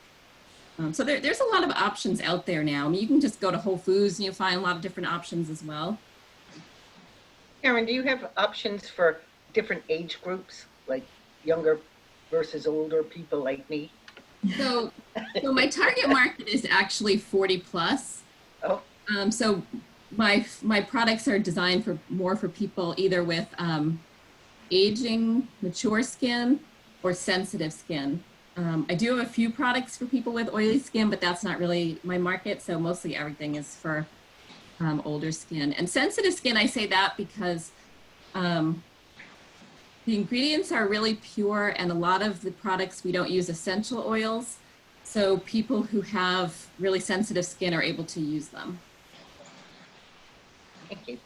So there's a lot of options out there now. I mean, you can just go to Whole Foods and you'll find a lot of different options as well. Karen, do you have options for different age groups, like younger versus older people like me? So my target market is actually 40 plus. Oh. So my products are designed more for people either with aging, mature skin, or sensitive skin. I do have a few products for people with oily skin, but that's not really my market. So mostly everything is for older skin. And sensitive skin, I say that because the ingredients are really pure, and a lot of the products we don't use essential oils. So people who have really sensitive skin are able to use them. Thank you.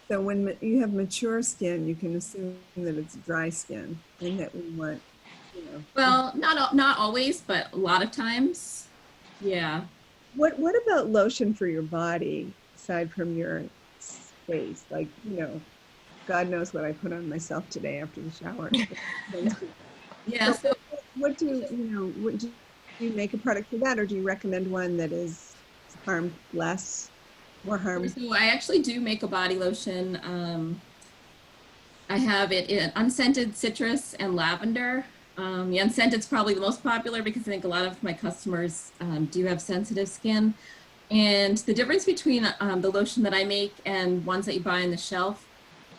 So when you have mature skin, you can assume that it's dry skin and that we want, you know. Well, not always, but a lot of times, yeah. What about lotion for your body aside from your face? Like, you know, God knows what I put on myself today after the shower. Yeah. So what do you make a product for that, or do you recommend one that is more harm? So I actually do make a body lotion. I have it in unscented citrus and lavender. The unscented is probably the most popular because I think a lot of my customers do have sensitive skin. And the difference between the lotion that I make and ones that you buy on the shelf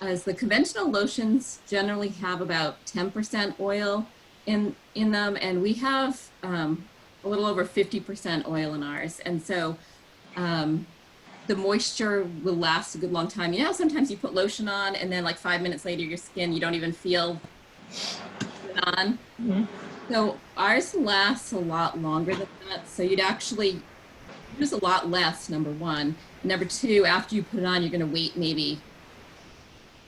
is the conventional lotions generally have about 10% oil in them, and we have a little over 50% oil in ours. And so the moisture will last a good long time. You know, sometimes you put lotion on and then like 5 minutes later, your skin, you don't even feel it on. Mm-hmm. So ours lasts a lot longer than that. So you'd actually use a lot less, number one. Number two, after you put it on, you're going to wait maybe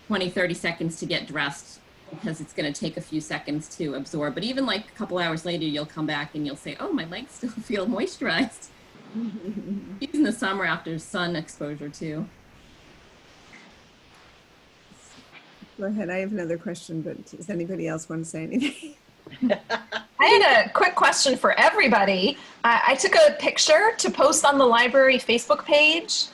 20, 30 seconds to get dressed because it's going to take a few seconds to absorb. But even like a couple hours later, you'll come back and you'll say, oh, my legs still feel moisturized. In the summer after sun exposure too. Go ahead. I have another question, but does anybody else want to say anything? I had a quick question for everybody. I took a picture to post on the library Facebook page,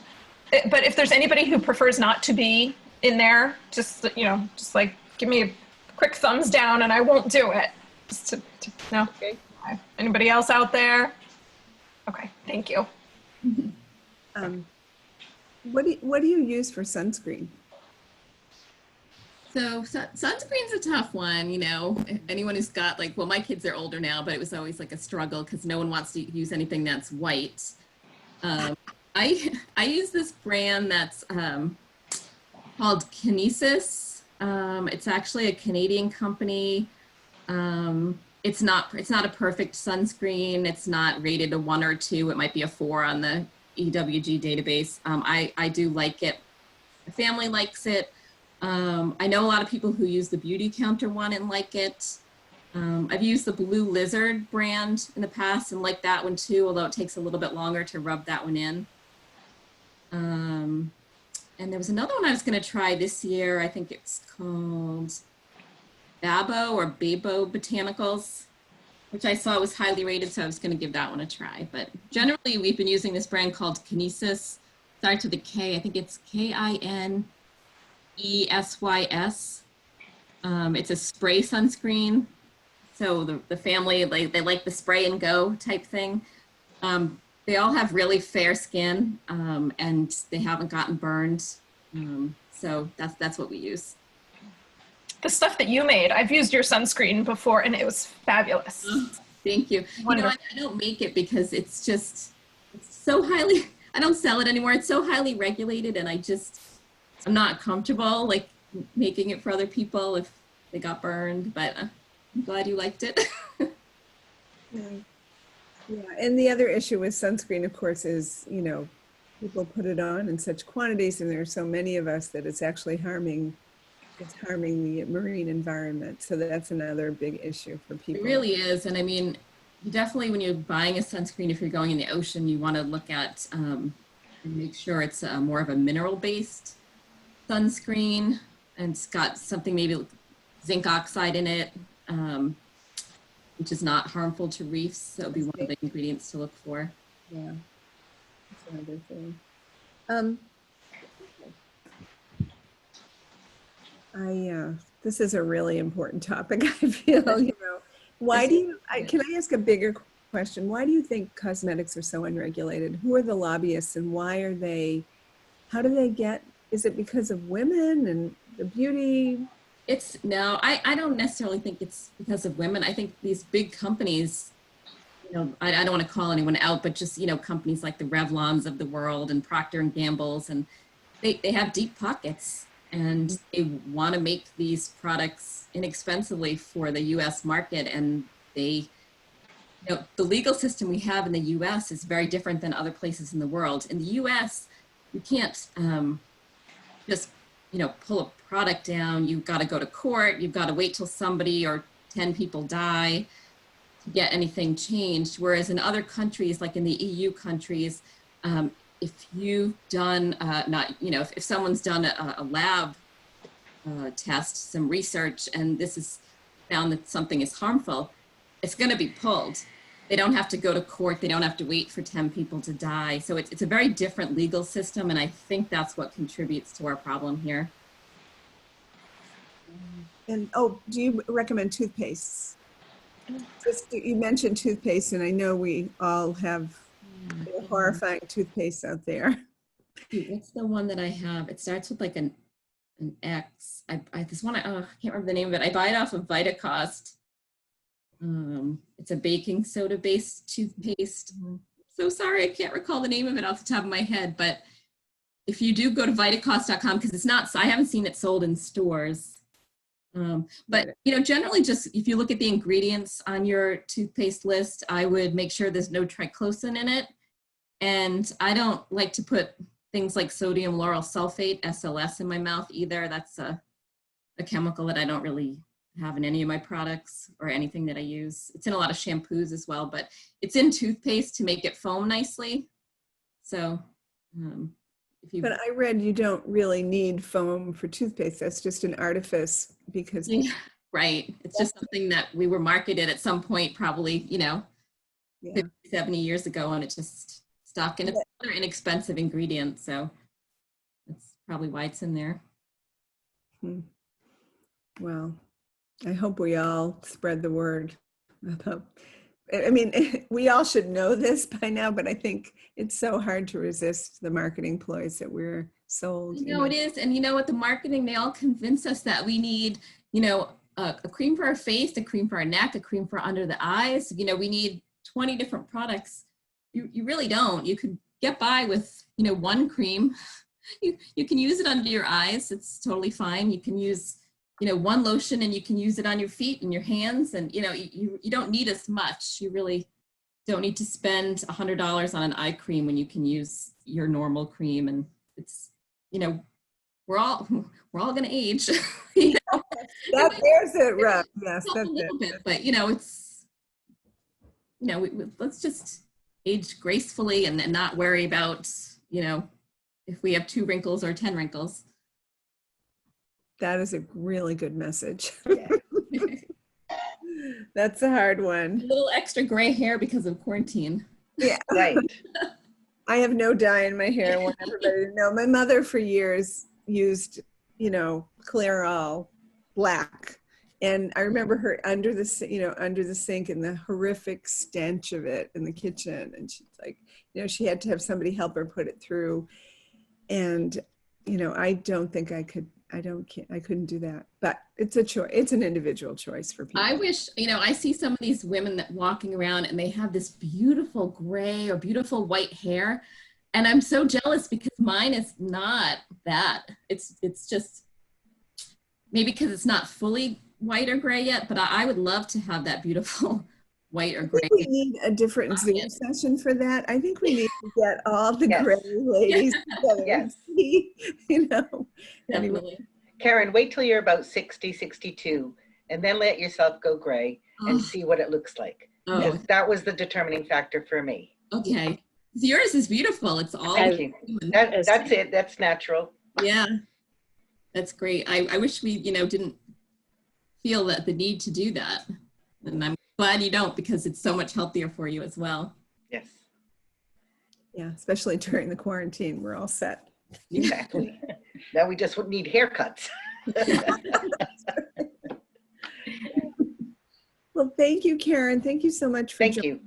but if there's anybody who prefers not to be in there, just like give me a quick thumbs down and I won't do it. Just no. Okay. Anybody else out there? Okay, thank you. What do you use for sunscreen? So sunscreen's a tough one, you know. Anyone who's got well, my kids are older now, but it was always like a struggle because no one wants to use anything that's white. I use this brand that's called Kinesis. It's actually a Canadian company. It's not a perfect sunscreen. It's not rated a 1 or 2. It might be a 4 on the EWG database. I do like it. The family likes it. I know a lot of people who use the Beauty Counter one and like it. I've used the Blue Lizard brand in the past and like that one too, although it takes a little bit longer to rub that one in. And there was another one I was going to try this year. I think it's called Babo Botanicals, which I saw was highly rated, so I was going to give that one a try. But generally, we've been using this brand called Kinesis. Starts with a K. I think it's Kinesys. It's a spray sunscreen. So the family, they like the spray and go type thing. They all have really fair skin, and they haven't gotten burned. So that's what we use. The stuff that you made, I've used your sunscreen before and it was fabulous. Oh, thank you. Wonderful. You know, I don't make it because it's so highly, I don't sell it anymore. It's so highly regulated and I'm not comfortable making it for other people if they got burned, but I'm glad you liked it. Yeah, and the other issue with sunscreen, of course, is, you know, people put it on in such quantities, and there are so many of us that it's actually harming the marine environment. So that's another big issue for people. It really is. And I mean, you definitely, when you're buying a sunscreen, if you're going in the ocean, you want to look at and make sure it's more of a mineral-based sunscreen, and it's got something maybe like zinc oxide in it, which is not harmful to reefs. So it'll be one of the ingredients to look for. Yeah, that's another thing. This is a really important topic, I feel, you know. Why do you, can I ask a bigger question? Why do you think cosmetics are so unregulated? Who are the lobbyists, and why are they, how do they get, is it because of women and the beauty? No, I don't necessarily think it's because of women. I think these big companies, you know, I don't want to call anyone out, but just, you know, companies like the Revlons of the world and Procter and Gamble's, and they have deep pockets, and they want to make these products inexpensively for the US market. And they, you know, the legal system we have in the US is very different than other places in the world. In the US, you can't just, you know, pull a product down. You've got to go to court. You've got to wait till somebody or 10 people die to get anything changed. Whereas in other countries, like in the EU countries, if you've done, you know, if someone's done a lab test, some research, and this is found that something is harmful, it's going to be pulled. They don't have to go to court. They don't have to wait for 10 people to die. So it's a very different legal system, and I think that's what contributes to our problem here. And oh, do you recommend toothpastes? Just, you mentioned toothpaste, and I know we all have horrifying toothpaste out there. What's the one that I have? It starts with like an X. This one, I can't remember the name of it. I buy it off of Vitacost. It's a baking soda based toothpaste. So sorry, I can't recall the name of it off the top of my head, but if you do go to vitacost.com, because it's not, I haven't seen it sold in stores. But, you know, generally just if you look at the ingredients on your toothpaste list, I would make sure there's no triclosan in it. And I don't like to put things like sodium lauryl sulfate, SLS, in my mouth either. That's a chemical that I don't really have in any of my products or anything that I use. It's in a lot of shampoos as well, but it's in toothpaste to make it foam nicely. So but I read you don't really need foam for toothpaste. That's just an artifice because. Yeah, right. It's just something that we were marketed at some point, probably, you know, 50, 70 years ago, and it's just stuck, and it's another inexpensive ingredient. So that's probably why it's in there. Well, I hope we all spread the word about, I mean, we all should know this by now, but I think it's so hard to resist the marketing ploys that we're sold. You know, it is. And you know what, the marketing, they all convince us that we need, you know, a cream for our face, a cream for our neck, a cream for under the eyes. You know, we need 20 different products. You really don't. You could get by with, you know, one cream. You can use it under your eyes. It's totally fine. You can use, you know, one lotion, and you can use it on your feet and your hands. And, you know, you don't need as much. You really don't need to spend $100 on an eye cream when you can use your normal cream. And it's, you know, we're all going to age. You know? There's it, right? Yes, that's a little bit, but you know, it's, you know, let's just age gracefully and not worry about, you know, if we have 2 wrinkles or 10 wrinkles. That is a really good message. That's a hard one. A little extra gray hair because of quarantine. Yeah, Right. I have no dye in my hair. I want everybody to know. My mother for years used, you know, Clairol black. And I remember her under the sink and the horrific stench of it in the kitchen. And she's like, you know, she had to have somebody help her put it through. And, you know, I don't think I could. I couldn't do that, but it's a choice. It's an individual choice for people. I wish, you know, I see some of these women that walking around and they have this beautiful gray or beautiful white hair. And I'm so jealous because mine is not that. It's just maybe because it's not fully white or gray yet, but I would love to have that beautiful white or I gray. think we need a different Zoom Yes. session for that. I think we need to get all the Yes. gray ladies together and Yes. see, you know. Anyway, Definitely. Karen, wait till you're about 60, 62, and then let yourself go gray and Oh. see what it looks like. Oh, Because that was the determining factor for me. okay. Yours is beautiful. It's all Thank you. human. That's it. That's natural. Yeah, that's great. I wish we, didn't feel that the need to do that. And I'm glad you don't, because it's so much healthier for you as well. Yes, yeah, especially during the quarantine, we're all set. exactly. Now we just would need haircuts. Well, thank you, Karen. Thank you so much for Thank joining you.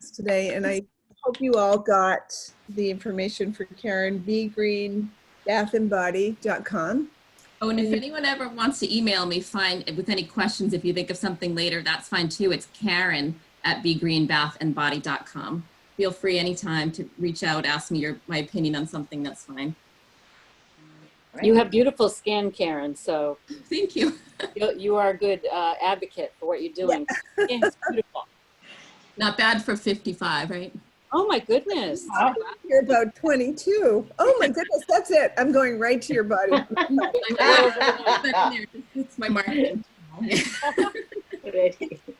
us today. And I hope you all got the information for Karen, bgreenbathandbody.com. Oh, and if anyone ever wants to email me, fine, with any questions, if you think of something later, that's fine too. It's Karen@bgreenbathandbody.com. Feel free anytime to reach out, ask me my opinion on something, that's fine. Right. You have beautiful skin, Karen, so Thank you. you are a good advocate for what you're doing. It's beautiful. Not bad for 55, right? Oh my goodness. Wow. You're about 22. Oh my goodness, that's it. I'm going right to your body. It's my marketing.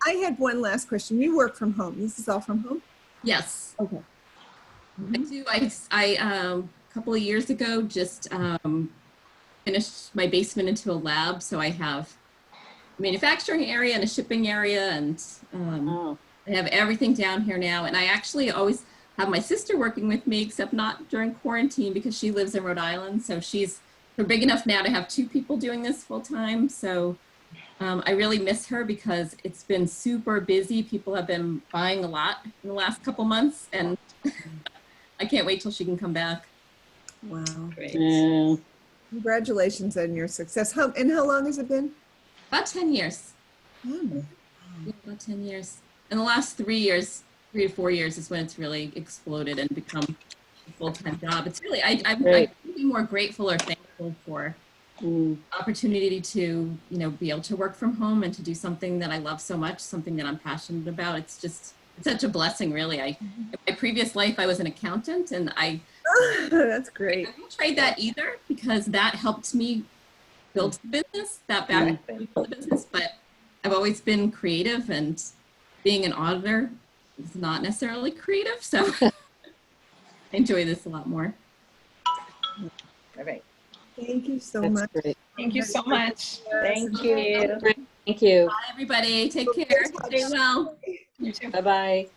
I had one last question. You work from home. This is all from home? Yes. Okay. I do. I a couple of years ago just finished my basement into a lab, so I have a manufacturing area and a shipping area, and Oh. I have everything down here now. And I actually always have my sister working with me, except not during quarantine because she lives in Rhode Island. So we're big enough now to have 2 people doing this full time. So I really miss her because it's been super busy. People have been buying a lot in the last couple months, and I can't wait till she can come back. Wow. Great. Yeah. Congratulations on your success. How long has it been? About 10 years. Oh, Yeah, about 10 years. In the last 3 years, 3 to 4 years is when it's really exploded and become a full-time job. It's really, I Great. couldn't be more grateful or thankful for Mm. opportunity to, be able to work from home and to do something that I love so much, something that I'm passionate about. It's such a blessing, really. In my previous life, I was an accountant, and I that's great. don't trade that either because that helped me build the business, that back build the business. But I've always been creative, and being an auditor is not necessarily creative, so I enjoy this a lot more. All right. Thank you so That's much. great. Thank you so much. Thank you. Thank you. Bye, everybody. Take care. Stay well. You too. Bye-bye.